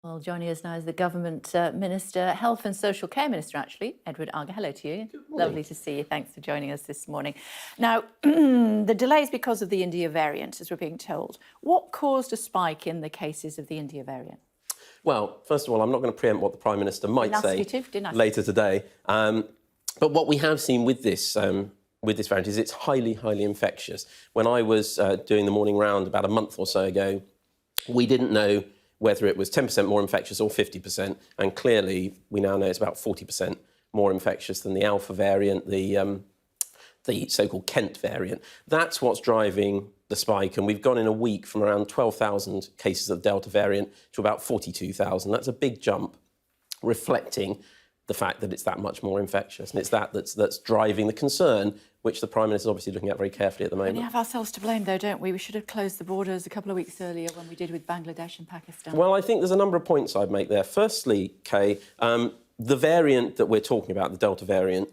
Well, joining us now is the Government Minister, Health and Social Care Minister, actually, Edward Argar. Hello to you. Lovely to see you. Thanks for joining us this morning. Now, the delays because of the India variant, as we're being told. What caused a spike in the cases of the India variant? Well, first of all, I'm not going to preempt what the Prime Minister might say later today. But what we have seen with this variant is it's highly, highly infectious. When I was doing the morning round about a month or so ago, we didn't know whether it was 10% more infectious or 50%, and clearly we now know it's about 40% more infectious than the Alpha variant, the so-called Kent variant. That's what's driving the spike, and we've gone in a week from around 12,000 cases of Delta variant to about 42,000. That's a big jump, reflecting the fact that it's that much more infectious, and it's that's driving the concern, which the Prime Minister is obviously looking at very carefully at the moment. We have ourselves to blame, though, don't we? We should have closed the borders a couple of weeks earlier when we did with Bangladesh and Pakistan. Well, I think there's a number of points I'd make there. Firstly, Kay, the variant that we're talking about, the Delta variant,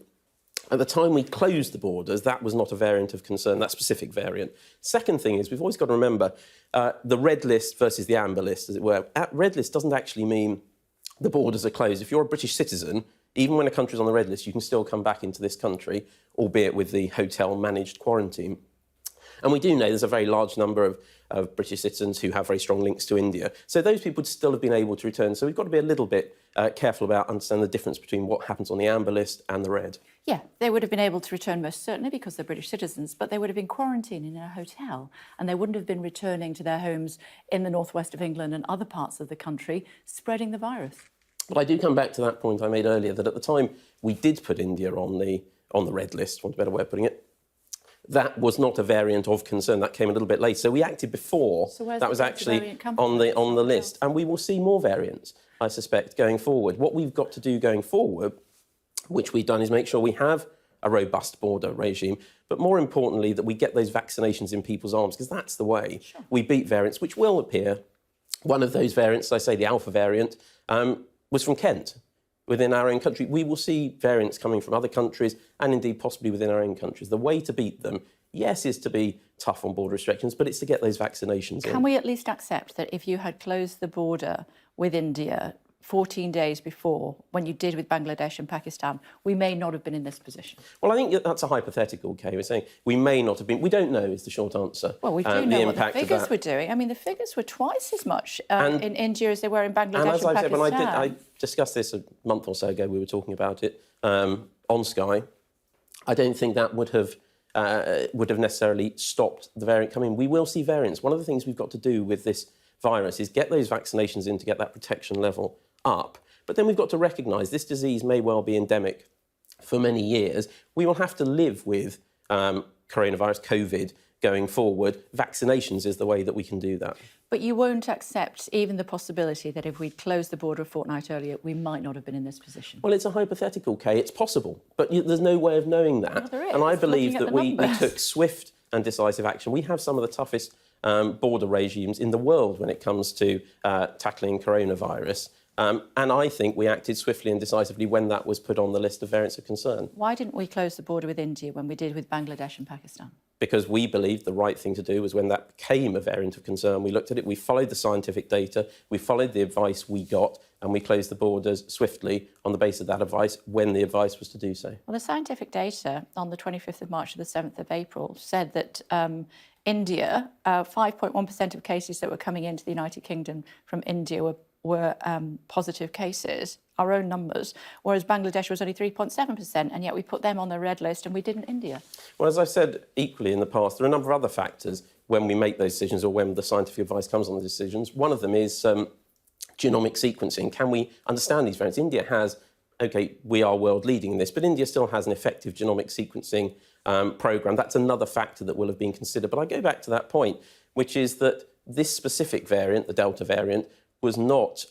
at the time we closed the borders, that was not a variant of concern, that specific variant. Second thing is, we've always got to remember the red list versus the amber list, as it were. Red list doesn't actually mean the borders are closed. If you're a British citizen, even when a country's on the red list, you can still come back into this country, albeit with the hotel-managed quarantine. And we do know there's a very large number of British citizens who have very strong links to India. So those people would still have been able to return. So we've got to be a little bit careful about understanding the difference between what happens on the amber list and the red. Yeah, they would have been able to return most certainly because they're British citizens, but they would have been quarantined in a hotel and they wouldn't have been returning to their homes in the northwest of England and other parts of the country, spreading the virus. But I do come back to that point I made earlier, that at the time we did put India on the red list, want a better way of putting it, that was not a variant of concern. That came a little bit later. So we acted before that was actually on the list. And we will see more variants, I suspect, going forward. What we've got to do going forward, which we've done, is make sure we have a robust border regime, but more importantly, that we get those vaccinations in people's arms, because that's the way we beat variants, which will appear. One of those variants, I say the Alpha variant, was from Kent, within our own country. We will see variants coming from other countries and indeed possibly within our own countries. The way to beat them, yes, is to be tough on border restrictions, but it's to get those vaccinations in. Can we at least accept that if you had closed the border with India 14 days before, when you did with Bangladesh and Pakistan, we may not have been in this position? Well, I think that's a hypothetical, Kay. We're saying we may not have been. We don't know is the short answer. Well, we do know what the figures were doing. I mean, the figures were twice as much in India as they were in Bangladesh and as Pakistan. Said, when I discussed this a month or so ago, we were talking about it on Sky. I don't think that would have necessarily stopped the variant coming. We will see variants. One of the things we've got to do with this virus is get those vaccinations in to get that protection level up. But then we've got to recognise this disease may well be endemic for many years. We will have to live with coronavirus, COVID, going forward. Vaccinations is the way that we can do that. But you won't accept even the possibility that if we'd closed the border a fortnight earlier, we might not have been in this position? Well, it's a hypothetical, Kay. It's possible, but there's no way of knowing that. Well, there is. And I believe that we took swift and decisive action. We have some of the toughest border regimes in the world when it comes to tackling coronavirus. And I think we acted swiftly and decisively when that was put on the list of variants of concern. Why didn't we close the border with India when we did with Bangladesh and Pakistan? Because we believed the right thing to do was when that became a variant of concern, we looked at it, we followed the scientific data, we followed the advice we got, and we closed the borders swiftly on the basis of that advice when the advice was to do so. Well, the scientific data on the 25th of March to the 7th of April said that India, 5.1% of cases that were coming into the United Kingdom from India were positive cases, our own numbers, whereas Bangladesh was only 3.7%, and yet we put them on the red list and we didn't India. Well, as I've said equally in the past, there are a number of other factors when we make those decisions or when the scientific advice comes on the decisions. One of them is genomic sequencing. Can we understand these variants? India has, OK, we are world leading in this, but India still has an effective genomic sequencing programme. That's another factor that will have been considered. But I go back to that point, which is that this specific variant, the Delta variant, was not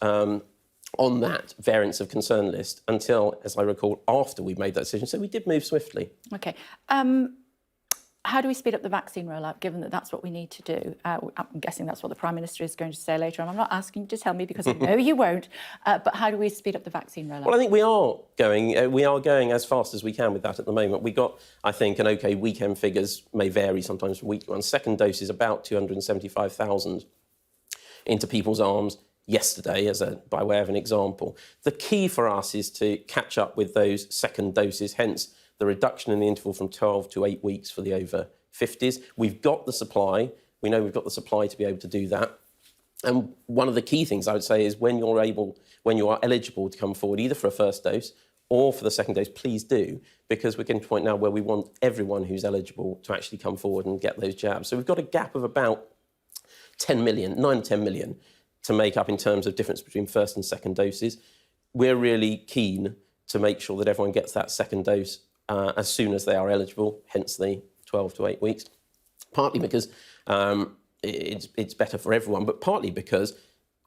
on that variants of concern list until, as I recall, after we made that decision. So we did move swiftly. OK. How do we speed up the vaccine rollout, given that that's what we need to do? I'm guessing that's what the Prime Minister is going to say later on. I'm not asking you to tell me because I know you won't. But how do we speed up the vaccine rollout? Well, I think we are going as fast as we can with that at the moment. We got, I think, an OK weekend figures may vary sometimes from week to one. Second dose is about 275,000 into people's arms yesterday, by way of an example. The key for us is to catch up with those second doses, hence the reduction in the interval from 12 to 8 weeks for the over 50s. We've got the supply. We know we've got the supply to be able to do that. And one of the key things I would say is when you are eligible to come forward, either for a first dose or for the second dose, please do, because we're getting to a point now where we want everyone who's eligible to actually come forward and get those jabs. So we've got a gap of about 10 million, 9 or 10 million to make up in terms of difference between first and second doses. We're really keen to make sure that everyone gets that second dose as soon as they are eligible, hence the 12 to 8 weeks, partly because it's better for everyone, but partly because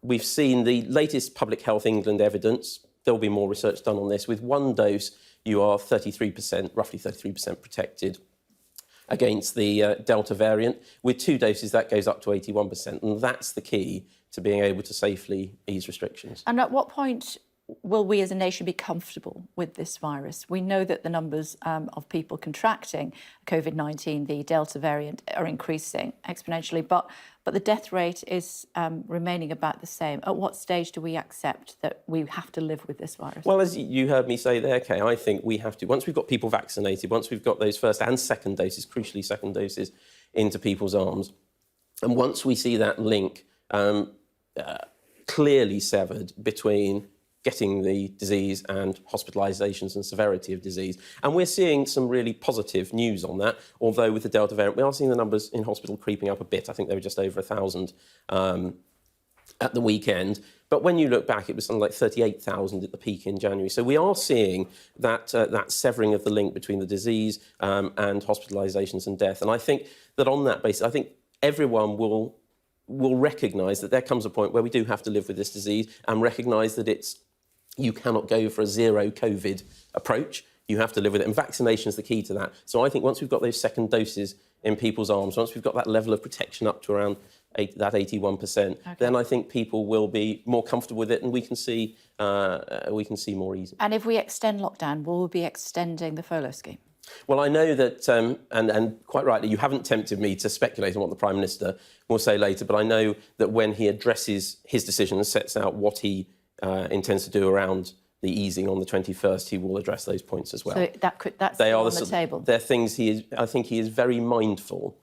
we've seen the latest Public Health England evidence. There'll be more research done on this. With one dose, you are 33%, roughly 33% protected against the Delta variant. With 2 doses, that goes up to 81%, and that's the key to being able to safely ease restrictions. And at what point will we as a nation be comfortable with this virus? We know that the numbers of people contracting COVID-19, the Delta variant, are increasing exponentially, but the death rate is remaining about the same. At what stage do we accept that we have to live with this virus? Well, as you heard me say there, Kay, I think we have to, once we've got people vaccinated, once we've got those first and second doses, crucially second doses, into people's arms, and once we see that link clearly severed between getting the disease and hospitalisations and severity of disease. And we're seeing some really positive news on that, although with the Delta variant, we are seeing the numbers in hospital creeping up a bit. I think they were just over 1,000 at the weekend. But when you look back, it was something like 38,000 at the peak in January. So we are seeing that severing of the link between the disease and hospitalisations and death. And I think that on that basis, I think everyone will recognise that there comes a point where we do have to live with this disease and recognise that you cannot go for a zero COVID approach. You have to live with it. And vaccination is the key to that. So I think once we've got those second doses in people's arms, once we've got that level of protection up to around that 81%, then I think people will be more comfortable with it, and we can see more easing. And if we extend lockdown, will we be extending the furlough scheme? Well, I know that, and quite rightly, you haven't tempted me to speculate on what the Prime Minister will say later, but I know that when he addresses his decision and sets out what he intends to do around the easing on the 21st, he will address those points as well. So that's still on the table? They're things I think he is very mindful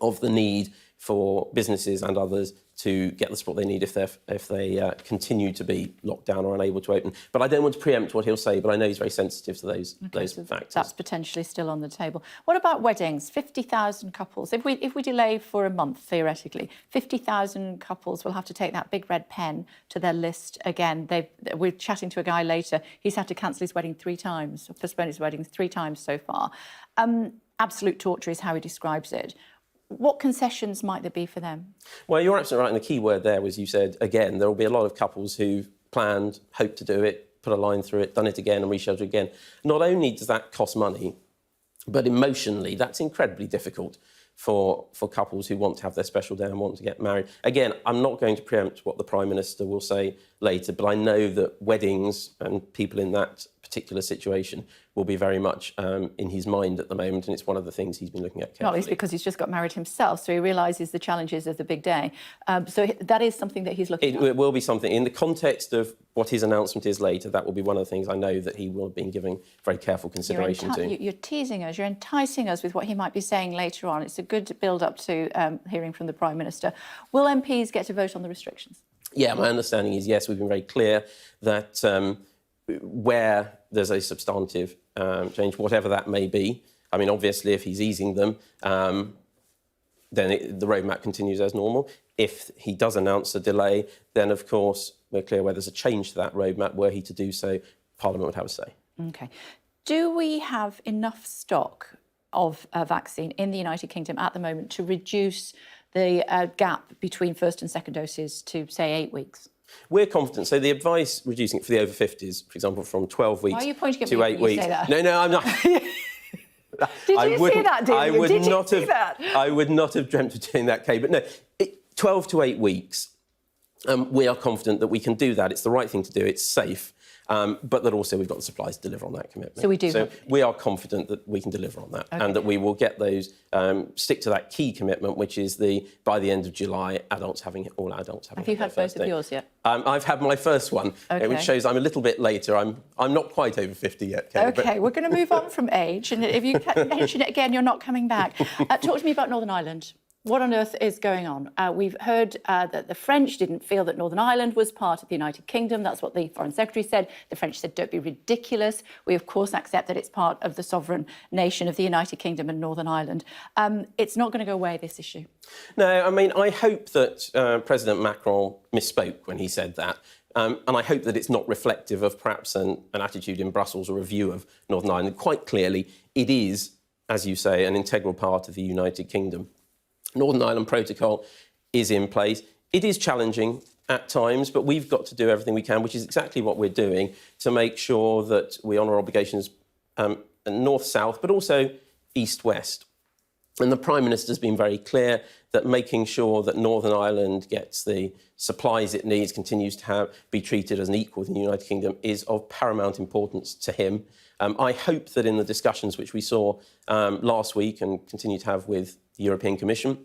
of the need for businesses and others to get the support they need if they continue to be locked down or unable to open. But I don't want to preempt what he'll say, but I know he's very sensitive to those factors. That's potentially still on the table. What about weddings? 50,000 couples. If we delay for a month, theoretically, 50,000 couples will have to take that big red pen to their list again. We're chatting to a guy later. He's had to cancel his wedding 3 times, or postpone his wedding 3 times so far. Absolute torture is how he describes it. What concessions might there be for them? Well, you're absolutely right. And the key word there was, you said, again, there will be a lot of couples who planned, hoped to do it, put a line through it, done it again and rescheduled again. Not only does that cost money, but emotionally, that's incredibly difficult for couples who want to have their special day and want to get married. Again, I'm not going to preempt what the Prime Minister will say later, but I know that weddings and people in that particular situation will be very much in his mind at the moment, and it's one of the things he's been looking at carefully. Not least because he's just got married himself, so he realises the challenges of the big day. So that is something that he's looking at. It will be something. In the context of what his announcement is later, that will be one of the things I know that he will have been giving very careful consideration to. You're teasing us, you're enticing us with what he might be saying later on. It's a good build-up to hearing from the Prime Minister. Will MPs get to vote on the restrictions? Yeah, my understanding is yes, we've been very clear that where there's a substantive change, whatever that may be, I mean, obviously, if he's easing them, then the roadmap continues as normal. If he does announce a delay, then, of course, we're clear where there's a change to that roadmap. Were he to do so, Parliament would have a say. OK. Do we have enough stock of vaccine in the United Kingdom at the moment to reduce the gap between first and second doses to, say, 8 weeks? We're confident. So the advice reducing it for the over 50s, for example, from 12 weeks Why are you pointing at to me 8 weeks. Say that? No, I'm not. Did you see that, I would not have dreamt of doing that, Kay. But no, 12 to 8 weeks, we are confident that we can do that. It's the right thing to do. It's safe. but that also we've got the supplies to deliver on that commitment. So we do. So we are confident that we can deliver on that, and that we will get those, stick to that key commitment, which is by the end of July, all adults having. Have you had both of yours yet? I've had my first one, which shows I'm a little bit later. I'm not quite over 50 yet, Kate. OK, we're going to move on from age, and if you mention it again, you're not coming back. Talk to me about Northern Ireland. What on earth is going on? We've heard that the French didn't feel that Northern Ireland was part of the United Kingdom. That's what the Foreign Secretary said. The French said, don't be ridiculous. We, of course, accept that it's part of the sovereign nation of the United Kingdom and Northern Ireland. It's not going to go away, this issue. No, I mean, I hope that President Macron misspoke when he said that. And I hope that it's not reflective of perhaps an attitude in Brussels or a view of Northern Ireland. Quite clearly, it is, as you say, an integral part of the United Kingdom. Northern Ireland Protocol is in place. It is challenging at times, but we've got to do everything we can, which is exactly what we're doing, to make sure that we honour obligations north-south, but also east-west. And the Prime Minister's been very clear that making sure that Northern Ireland gets the supplies it needs, continues to be treated as an equal in the United Kingdom, is of paramount importance to him. I hope that in the discussions which we saw last week and continue to have with the European Commission,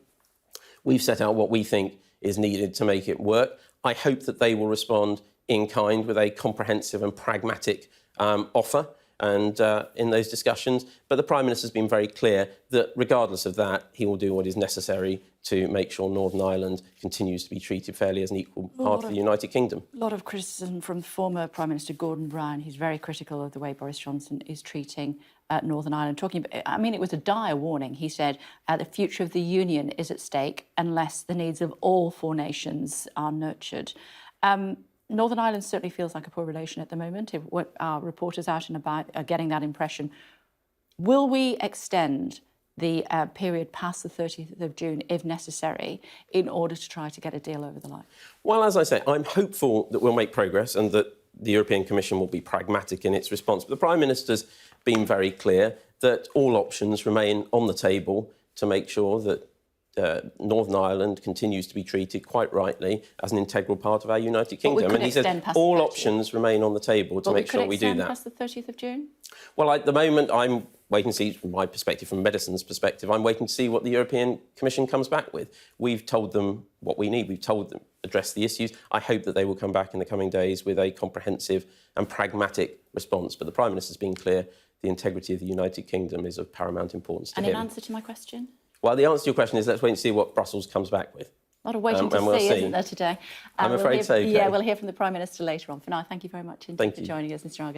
we've set out what we think is needed to make it work. I hope that they will respond in kind with a comprehensive and pragmatic offer and in those discussions. But the Prime Minister's been very clear that regardless of that, he will do what is necessary to make sure Northern Ireland continues to be treated fairly as an equal part of the United Kingdom. A lot of criticism from former Prime Minister Gordon Brown. He's very critical of the way Boris Johnson is treating Northern Ireland. It was a dire warning. He said the future of the Union is at stake unless the needs of all four nations are nurtured. Northern Ireland certainly feels like a poor relation at the moment. If what our reporters out and about are getting that impression. Will we extend the period past the 30th of June, if necessary, in order to try to get a deal over the line? Well, as I say, I'm hopeful that we'll make progress and that the European Commission will be pragmatic in its response. But the Prime Minister's been very clear that all options remain on the table to make sure that Northern Ireland continues to be treated quite rightly as an integral part of our United Kingdom. And he said all options remain on the table to make sure we do that. Past the 30th of June? Well, at the moment, I'm waiting to see, from my perspective, from medicine's perspective, I'm waiting to see what the European Commission comes back with. We've told them what we need. We've told them address the issues. I hope that they will come back in the coming days with a comprehensive and pragmatic response. But the Prime Minister's been clear the integrity of the United Kingdom is of paramount importance to him. And in answer to my question? Well, the answer to your question is let's wait and see what Brussels comes back with. A lot of waiting to see, isn't there, today? I'm afraid so, Kate. Yeah, we'll hear from the Prime Minister later on. For now, thank you very much indeed for joining us, Mr Argar.